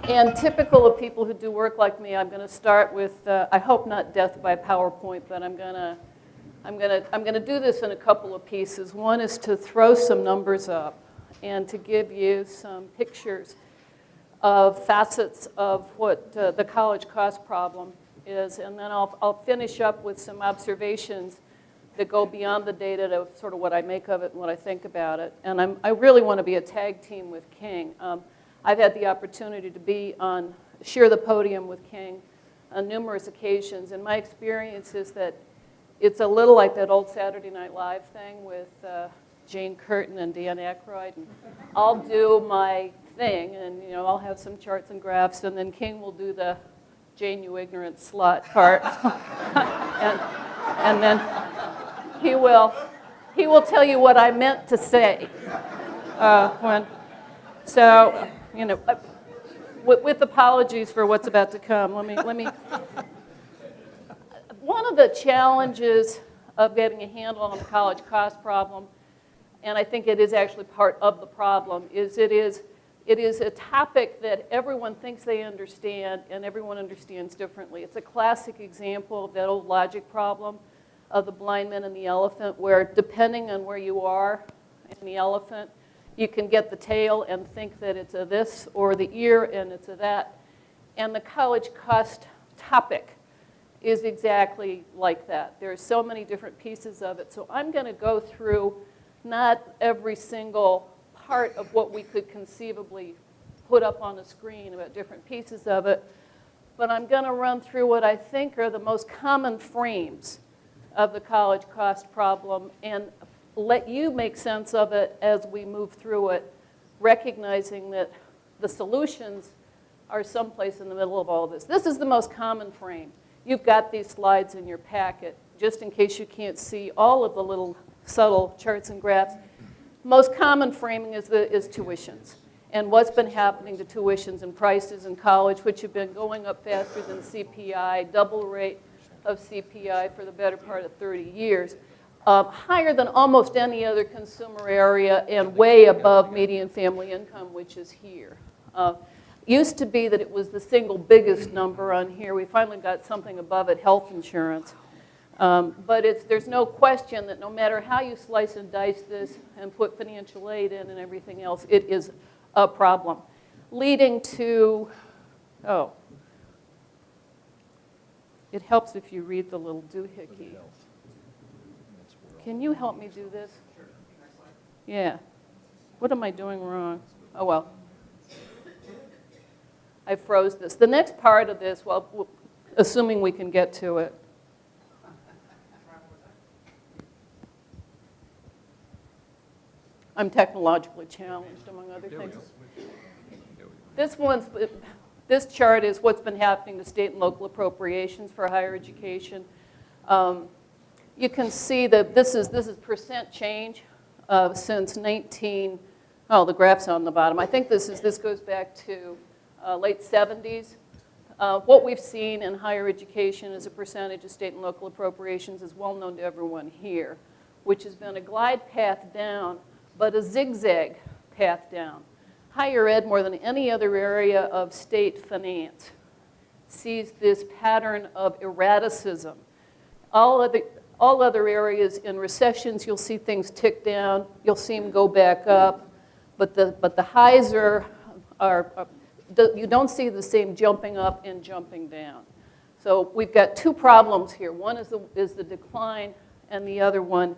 And typical of people who do work like me, I'm going to start with, I hope not death by PowerPoint, but I'm going to do this in a couple of pieces. One is to throw some numbers up and to give you some pictures of facets of what the college cost problem is. And then I'll finish up with some observations that go beyond the data to sort of what I make of it and what I think about it. And I really want to be a tag team with King. I've had the opportunity to share the podium with King on numerous occasions. And my experience is that it's a little like that old Saturday Night Live thing with Jane Curtin and Dan Aykroyd. And I'll do my thing, and I'll have some charts and graphs, and then King will do the Jane, you ignorant slut part. and then he will tell you what I meant to say. With apologies for what's about to come, let me. One of the challenges of getting a handle on the college cost problem, and I think it is actually part of the problem, is it is a topic that everyone thinks they understand, and everyone understands differently. It's a classic example of that old logic problem of the blind man and the elephant, where depending on where you are in the elephant, you can get the tail and think that it's a this, or the ear and it's a that. And the college cost topic is exactly like that. There are so many different pieces of it. So I'm going to go through not every single part of what we could conceivably put up on a screen about different pieces of it, but I'm going to run through what I think are the most common frames of the college cost problem and let you make sense of it as we move through it, recognizing that the solutions are someplace in the middle of all this. This is the most common frame. You've got these slides in your packet, just in case you can't see all of the little subtle charts and graphs. Most common framing is tuitions and what's been happening to tuitions and prices in college, which have been going up faster than CPI, double rate of CPI for the better part of 30 years. Higher than almost any other consumer area and way above median family income, which is here. Used to be that it was the single biggest number on here. We finally got something above it, health insurance. But there's no question that no matter how you slice and dice this and put financial aid in and everything else, it is a problem. Leading to, it helps if you read the little doohickey. Can you help me do this? Sure. Yeah. What am I doing wrong? Oh, well. I froze this. The next part of this, well, assuming we can get to it. I'm technologically challenged, among other things. This chart is what's been happening to state and local appropriations for higher education. You can see that this is percent change since the graph's on the bottom. I think this goes back to late 70s. What we've seen in higher education as a percentage of state and local appropriations is well known to everyone here, which has been a glide path down, but a zigzag path down. Higher ed, more than any other area of state finance, sees this pattern of erraticism. All other areas in recessions, you'll see things tick down. You'll see them go back up. But the highs you don't see the same jumping up and jumping down. So we've got two problems here. One is the decline, and the other one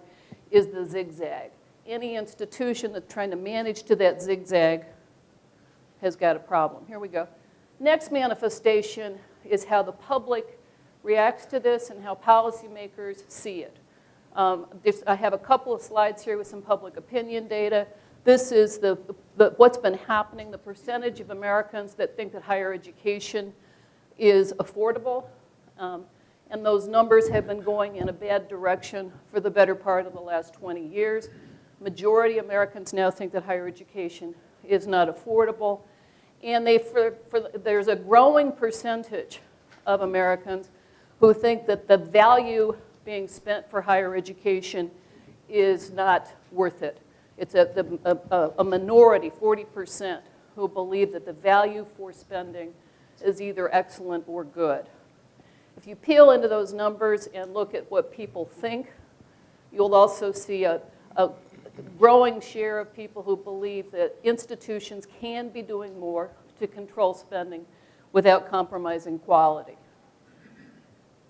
is the zigzag. Any institution that's trying to manage to that zigzag has got a problem. Here we go. Next manifestation is how the public reacts to this and how policymakers see it. I have a couple of slides here with some public opinion data. This is what's been happening, the percentage of Americans that think that higher education is affordable. And those numbers have been going in a bad direction for the better part of the last 20 years. Majority of Americans now think that higher education is not affordable. And there's a growing percentage of Americans who think that the value being spent for higher education is not worth it. It's a minority, 40%, who believe that the value for spending is either excellent or good. If you peel into those numbers and look at what people think, you'll also see a growing share of people who believe that institutions can be doing more to control spending without compromising quality.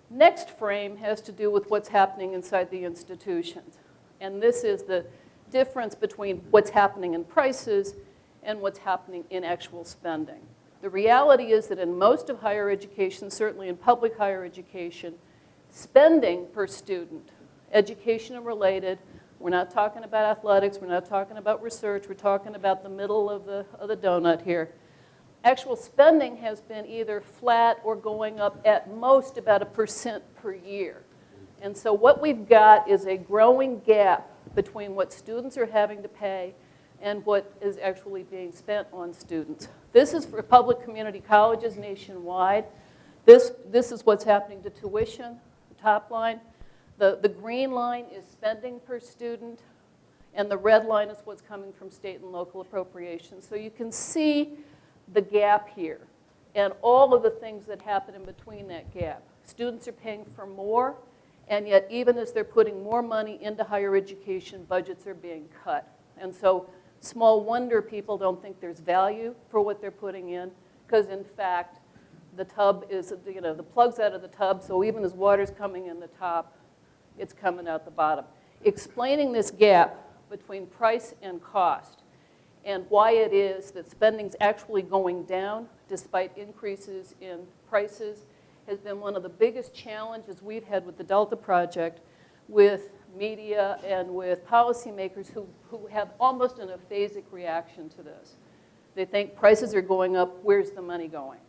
Next frame has to do with what's happening inside the institutions. And this is the difference between what's happening in prices and what's happening in actual spending. The reality is that in most of higher education, certainly in public higher education, spending per student, education related, we're not talking about athletics, we're not talking about research, we're talking about the middle of the donut here. Actual spending has been either flat or going up at most about 1% per year. And so what we've got is a growing gap between what students are having to pay and what is actually being spent on students. This is for public community colleges nationwide. This is what's happening to tuition, the top line. The green line is spending per student, and the red line is what's coming from state and local appropriations. So you can see the gap here and all of the things that happen in between that gap. Students are paying for more, and yet even as they're putting more money into higher education, budgets are being cut. And so small wonder people don't think there's value for what they're putting in, because in fact, the tub is, the plug's out of the tub, so even as water's coming in the top, it's coming out the bottom. Explaining this gap between price and cost and why it is that spending's actually going down despite increases in prices has been one of the biggest challenges we've had with the Delta Project, with media and with policymakers who have almost an aphasic reaction to this. They think prices are going up, where's the money going?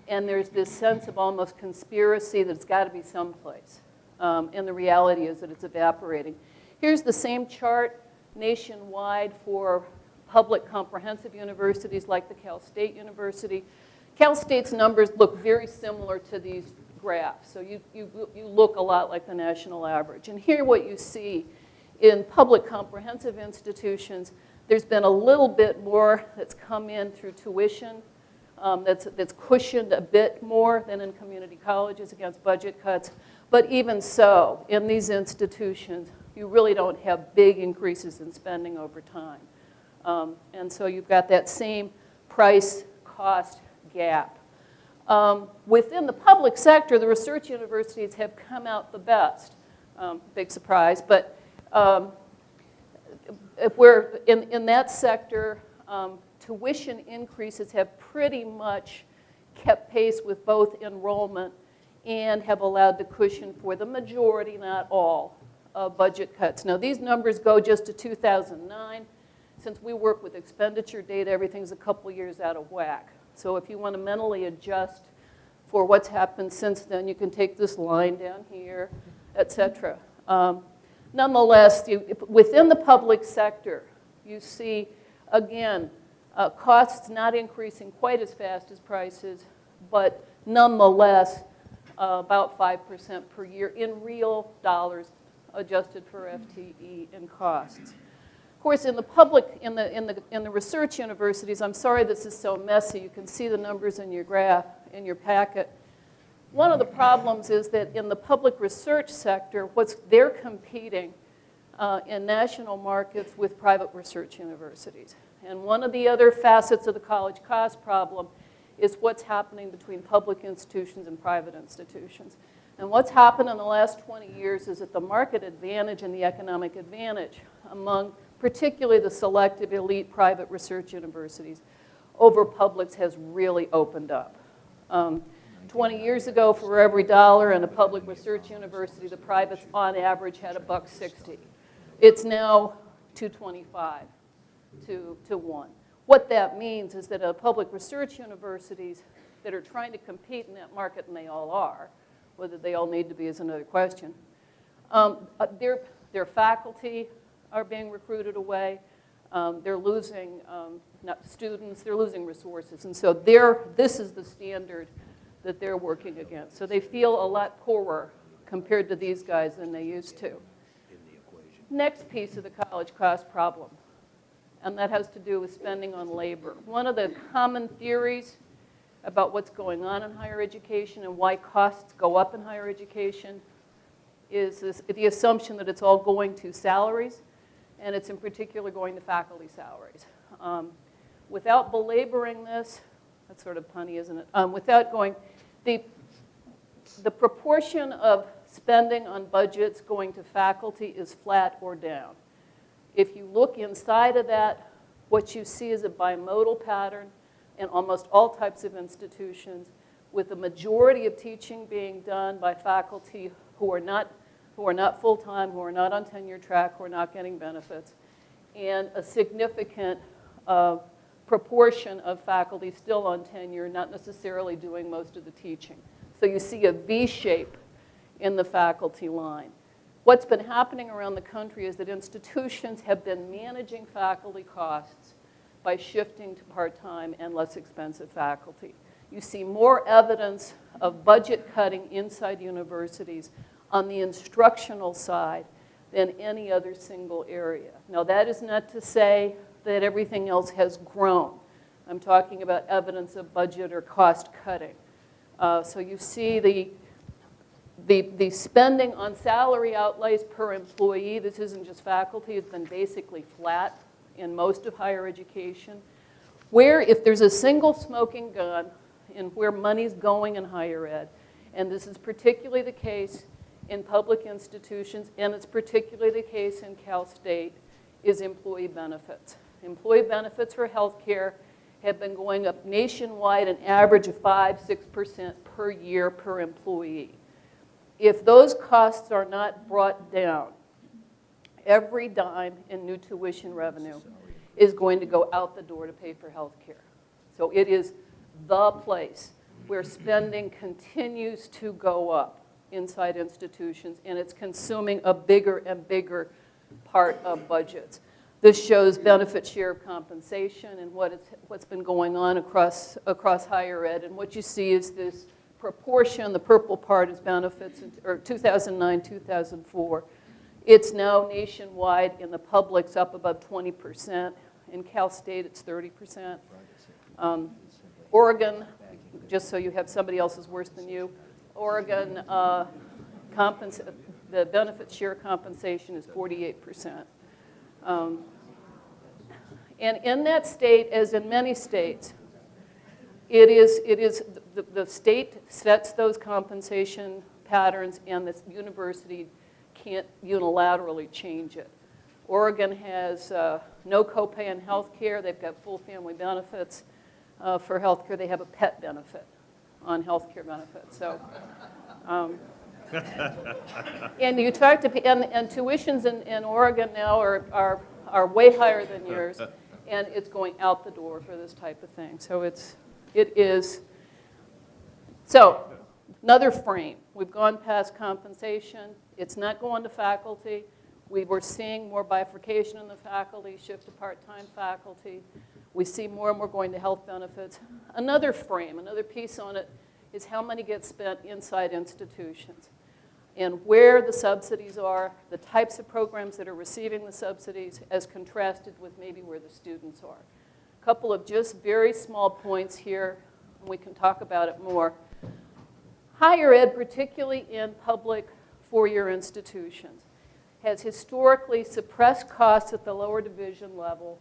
And there's this sense of almost conspiracy that it's got to be someplace. And the reality is that it's evaporating. Here's the same chart nationwide for public comprehensive universities like the Cal State University. Cal State's numbers look very similar to these graphs. So you look a lot like the national average. And here what you see in public comprehensive institutions, there's been a little bit more that's come in through tuition that's cushioned a bit more than in community colleges against budget cuts. But even so, in these institutions, you really don't have big increases in spending over time. And so you've got that same price-cost gap. Within the public sector, the research universities have come out the best. Big surprise, but if we're in that sector, tuition increases have pretty much kept pace with both enrollment and have allowed the cushion for the majority, not all, of budget cuts. Now, these numbers go just to 2009. Since we work with expenditure data, everything's a couple years out of whack. So if you want to mentally adjust for what's happened since then, you can take this line down here, et cetera. Nonetheless, within the public sector, you see, again, costs not increasing quite as fast as prices, but nonetheless, about 5% per year in real dollars, adjusted for FTE and costs. Of course, in the public, in the research universities, I'm sorry this is so messy. You can see the numbers in your graph, in your packet. One of the problems is that in the public research sector, they're competing in national markets with private research universities. And one of the other facets of the college cost problem is what's happening between public institutions and private institutions. And what's happened in the last 20 years is that the market advantage and the economic advantage among particularly the selective elite private research universities over publics has really opened up. 20 years ago, for every dollar in a public research university, the privates on average had $1.60. It's now $2.25 to 1. What that means is that public research universities that are trying to compete in that market, and they all are, whether they all need to be is another question, their faculty are being recruited away. They're losing students, they're losing resources. And so this is the standard that they're working against. So they feel a lot poorer compared to these guys than they used to. Next piece of the college cost problem. and that has to do with spending on labor. One of the common theories about what's going on in higher education and why costs go up in higher education is the assumption that it's all going to salaries, and it's in particular going to faculty salaries. Without belaboring this, that's sort of punny, isn't it? Without going, the proportion of spending on budgets going to faculty is flat or down. If you look inside of that, what you see is a bimodal pattern in almost all types of institutions, with the majority of teaching being done by faculty who are not full-time, who are not on tenure track, who are not getting benefits, and a significant proportion of faculty still on tenure, not necessarily doing most of the teaching. So you see a V shape in the faculty line. What's been happening around the country is that institutions have been managing faculty costs by shifting to part-time and less expensive faculty. You see more evidence of budget cutting inside universities on the instructional side than any other single area. Now, that is not to say that everything else has grown. I'm talking about evidence of budget or cost cutting. So you see the spending on salary outlays per employee, this isn't just faculty, it's been basically flat in most of higher education. Where if there's a single smoking gun in where money's going in higher ed, and this is particularly the case in public institutions, and it's particularly the case in Cal State, is employee benefits. Employee benefits for healthcare have been going up nationwide an average of 5-6% per year per employee. If those costs are not brought down, every dime in new tuition revenue is going to go out the door to pay for health care. So it is the place where spending continues to go up inside institutions, and it's consuming a bigger and bigger part of budgets. This shows benefit share of compensation and what's been going on across higher ed. And what you see is this proportion, the purple part is benefits, or 2009, 2004. It's now nationwide in the public's up above 20%. In Cal State, it's 30%. Oregon, just so you have somebody else is worse than you, Oregon, the benefit share compensation is 48%. And in that state, as in many states, it is the state sets those compensation patterns, and the university can't unilaterally change it. Oregon has no copay in health care. They've got full family benefits for health care. They have a pet benefit on health care benefits. So, and you talk to and tuitions in Oregon now are way higher than yours, and it's going out the door for this type of thing. So it is. So another frame. We've gone past compensation. It's not going to faculty. We were seeing more bifurcation in the faculty, shift to part-time faculty. We see more and more going to health benefits. Another frame, another piece on it, is how money gets spent inside institutions and where the subsidies are, the types of programs that are receiving the subsidies as contrasted with maybe where the students are. A couple of just very small points here, and we can talk about it more. Higher ed, particularly in public four-year institutions, has historically suppressed costs at the lower division level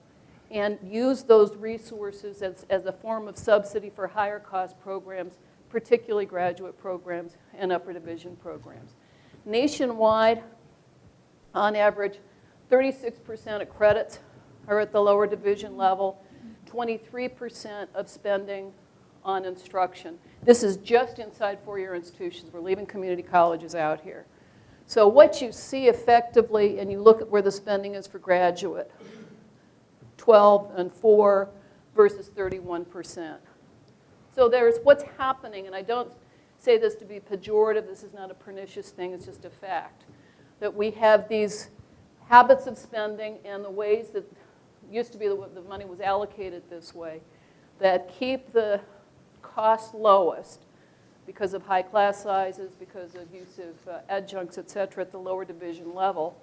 and used those resources as a form of subsidy for higher cost programs, particularly graduate programs and upper division programs. Nationwide, on average, 36% of credits are at the lower division level, 23% of spending on instruction. This is just inside four-year institutions. We're leaving community colleges out here. So what you see effectively, and you look at where the spending is for graduate, 12 and 4 versus 31%. So there's what's happening, and I don't say this to be pejorative, this is not a pernicious thing, it's just a fact, that we have these habits of spending and the ways that used to be the money was allocated this way that keep the cost lowest because of high class sizes, because of use of adjuncts, et cetera, at the lower division level,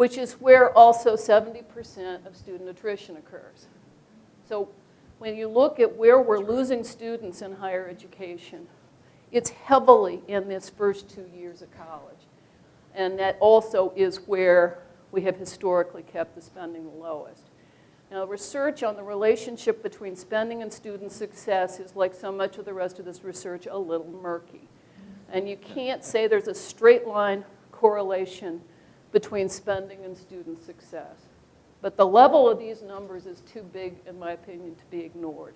which is where also 70% of student attrition occurs. So when you look at where we're losing students in higher education, it's heavily in this first 2 years of college. And that also is where we have historically kept the spending the lowest. Now, research on the relationship between spending and student success is, like so much of the rest of this research, a little murky. And you can't say there's a straight line correlation between spending and student success. But the level of these numbers is too big, in my opinion, to be ignored.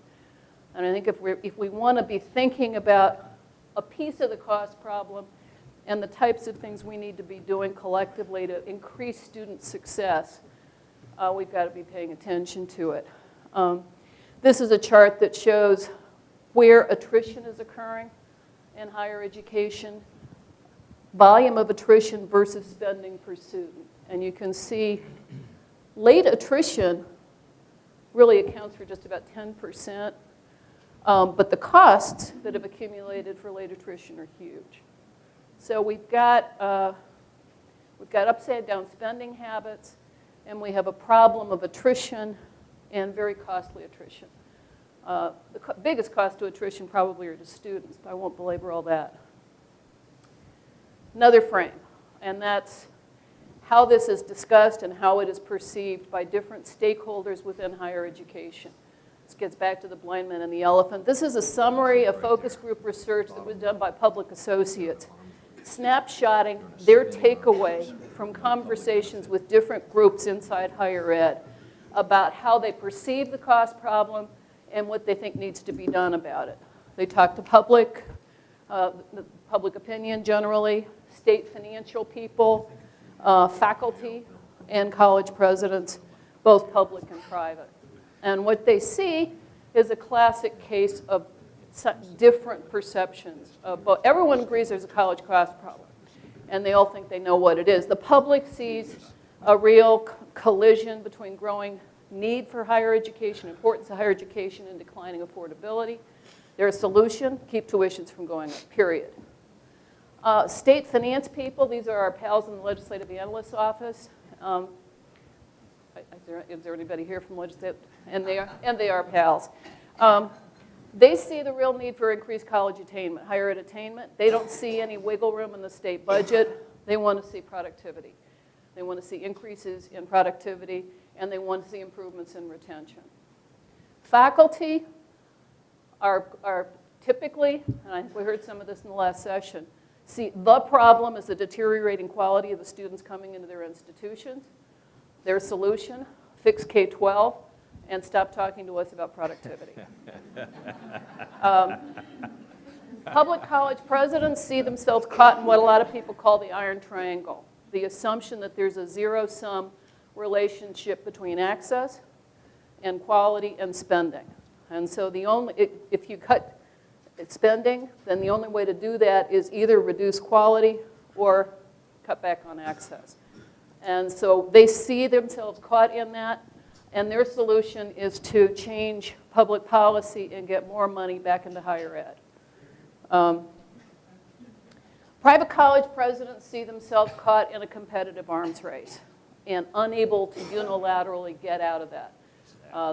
And I think if we want to be thinking about a piece of the cost problem and the types of things we need to be doing collectively to increase student success, we've got to be paying attention to it. This is a chart that shows where attrition is occurring in higher education, volume of attrition versus spending per student. And you can see late attrition really accounts for just about 10%, but the costs that have accumulated for late attrition are huge. So we've got upside down spending habits, and we have a problem of attrition and very costly attrition. The biggest cost to attrition probably are to students, but I won't belabor all that. Another frame, and that's how this is discussed and how it is perceived by different stakeholders within higher education. This gets back to the blind man and the elephant. This is a summary of focus group research that was done by Public Associates, snapshotting their takeaway from conversations with different groups inside higher ed about how they perceive the cost problem and what they think needs to be done about it. They talked to public opinion generally, state financial people, faculty, and college presidents, both public and private. And what they see is a classic case of different perceptions. Everyone agrees there's a college cost problem, and they all think they know what it is. The public sees a real collision between growing need for higher education, importance of higher education, and declining affordability. Their solution, keep tuitions from going up, period. State finance people, these are our pals in the Legislative Analyst's Office. Is there anybody here from Legislative? And they are pals. They see the real need for increased college attainment, higher ed attainment. They don't see any wiggle room in the state budget. They want to see productivity. They want to see increases in productivity, and they want to see improvements in retention. Faculty are typically, and we heard some of this in the last session, see the problem is the deteriorating quality of the students coming into their institutions. Their solution, fix K-12 and stop talking to us about productivity. Public college presidents see themselves caught in what a lot of people call the iron triangle, the assumption that there's a zero-sum relationship between access and quality and spending. And so if you cut spending, then the only way to do that is either reduce quality or cut back on access. And so they see themselves caught in that, and their solution is to change public policy and get more money back into higher ed. Private college presidents see themselves caught in a competitive arms race and unable to unilaterally get out of that.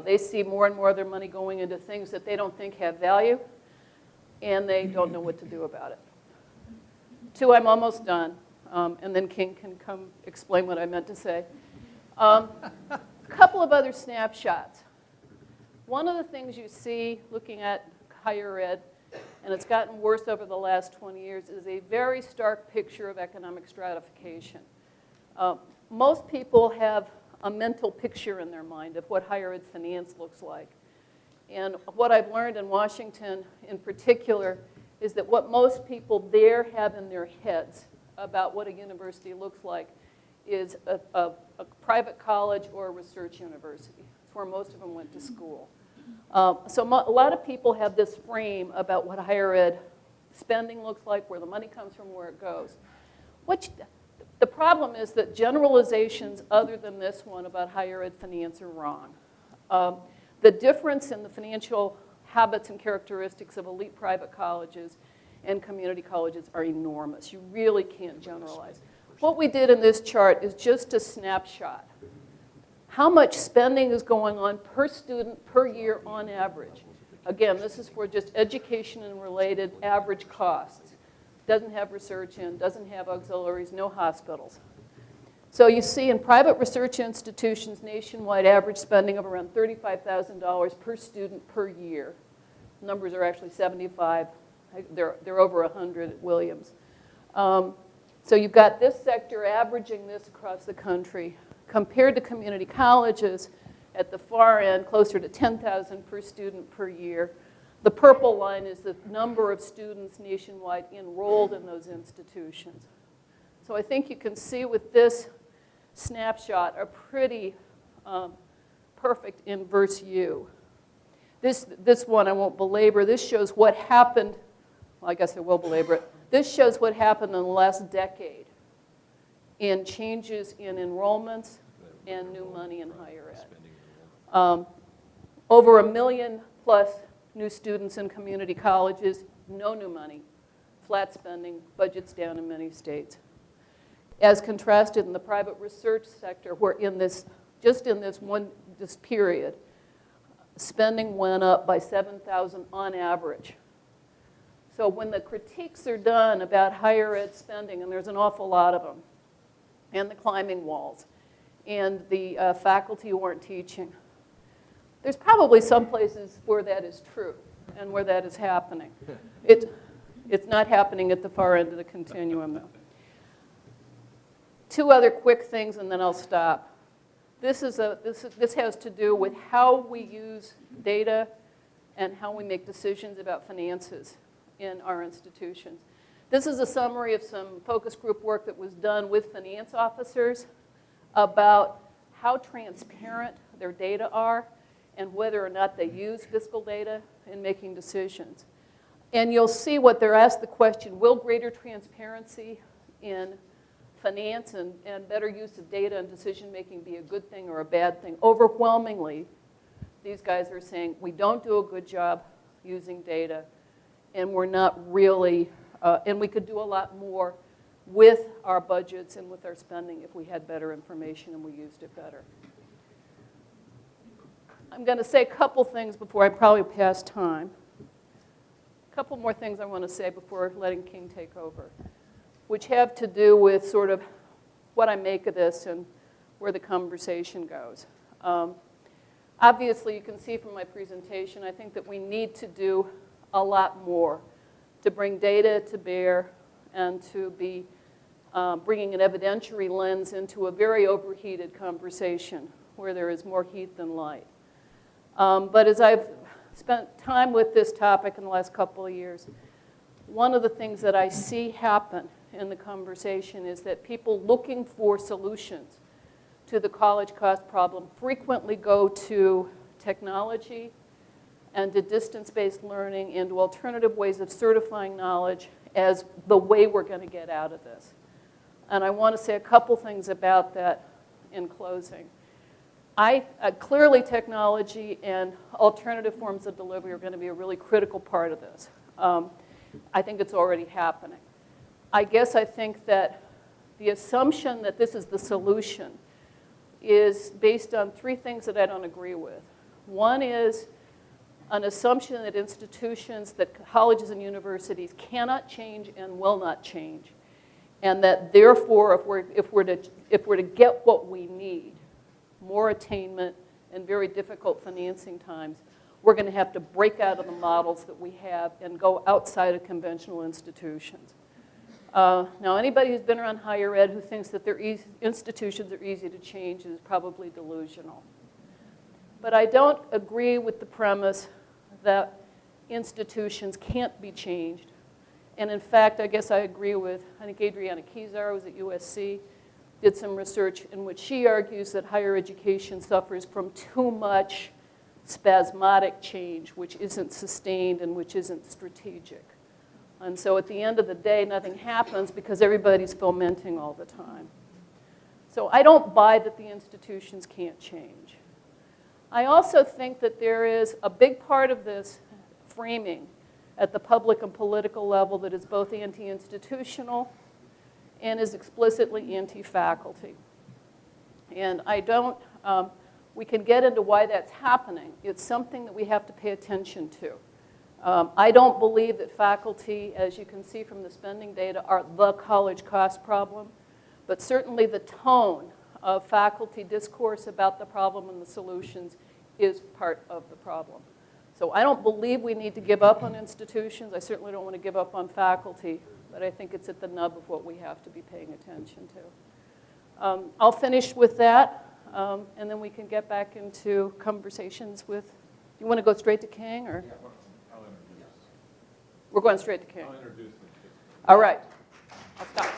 They see more and more of their money going into things that they don't think have value, and they don't know what to do about it. 2, I'm almost done, and then King can come explain what I meant to say. A couple of other snapshots. One of the things you see looking at higher ed, and it's gotten worse over the last 20 years, is a very stark picture of economic stratification. Most people have a mental picture in their mind of what higher ed finance looks like. And what I've learned in Washington in particular is that what most people there have in their heads about what a university looks like is a private college or a research university. It's where most of them went to school. So a lot of people have this frame about what higher ed spending looks like, where the money comes from, where it goes. The problem is that generalizations other than this one about higher ed finance are wrong. The difference in the financial habits and characteristics of elite private colleges and community colleges are enormous. You really can't generalize. what we did in this chart is just a snapshot. How much spending is going on per student per year on average? Again, this is for just education and related average costs. Doesn't have research in, doesn't have auxiliaries, no hospitals. So you see in private research institutions nationwide average spending of around $35,000 per student per year. Numbers are actually 75. They're over 100 at Williams. So you've got this sector averaging this across the country compared to community colleges at the far end, closer to $10,000 per student per year. The purple line is the number of students nationwide enrolled in those institutions. So I think you can see with this snapshot a pretty perfect inverse U. This one I won't belabor. This shows what happened. Well, I guess I will belabor it. This shows what happened in the last decade in changes in enrollments and new money in higher ed. Over 1 million plus new students in community colleges, no new money, flat spending, budgets down in many states. As contrasted in the private research sector, where just in this period, spending went up by 7,000 on average. So when the critiques are done about higher ed spending, and there's an awful lot of them, and the climbing walls, and the faculty who aren't teaching, there's probably some places where that is true and where that is happening. It's not happening at the far end of the continuum, though. Two other quick things, and then I'll stop. This has to do with how we use data and how we make decisions about finances in our institutions. This is a summary of some focus group work that was done with finance officers about how transparent their data are and whether or not they use fiscal data in making decisions. And you'll see what they're asked the question, will greater transparency in finance and better use of data and decision making be a good thing or a bad thing? Overwhelmingly, these guys are saying we don't do a good job using data, and we're not really, and we could do a lot more with our budgets and with our spending if we had better information and we used it better. I'm going to say a couple things before I probably pass time. A couple more things I want to say before letting King take over, which have to do with sort of what I make of this and where the conversation goes. Obviously, you can see from my presentation, I think that we need to do a lot more to bring data to bear and to be bringing an evidentiary lens into a very overheated conversation where there is more heat than light. But as I've spent time with this topic in the last couple of years, one of the things that I see happen in the conversation is that people looking for solutions to the college cost problem frequently go to technology and to distance-based learning and to alternative ways of certifying knowledge as the way we're going to get out of this. And I want to say a couple things about that in closing. Clearly technology and alternative forms of delivery are going to be a really critical part of this. I think it's already happening. I guess I think that the assumption that this is the solution is based on three things that I don't agree with. One is an assumption that institutions, that colleges and universities cannot change and will not change. And that therefore, if we're to get what we need, more attainment and very difficult financing times, we're going to have to break out of the models that we have and go outside of conventional institutions. Now, anybody who's been around higher ed who thinks that their institutions are easy to change is probably delusional. But I don't agree with the premise that institutions can't be changed. And in fact, I guess I agree with, I think Adriana Kizar was at USC, did some research in which she argues that higher education suffers from too much spasmodic change, which isn't sustained and which isn't strategic. And so at the end of the day, nothing happens because everybody's fomenting all the time. So I don't buy that the institutions can't change. I also think that there is a big part of this framing at the public and political level that is both anti-institutional and is explicitly anti-faculty. And I don't, we can get into why that's happening. It's something that we have to pay attention to. I don't believe that faculty, as you can see from the spending data, are the college cost problem, but certainly the tone of faculty discourse about the problem and the solutions is part of the problem. So I don't believe we need to give up on institutions. I certainly don't want to give up on faculty, but I think it's at the nub of what we have to be paying attention to. I'll finish with that, and then we can get back into conversations with, you want to go straight to King, or? Yeah, I'll introduce. We're going straight to King. I'll introduce them. All right. I'll stop.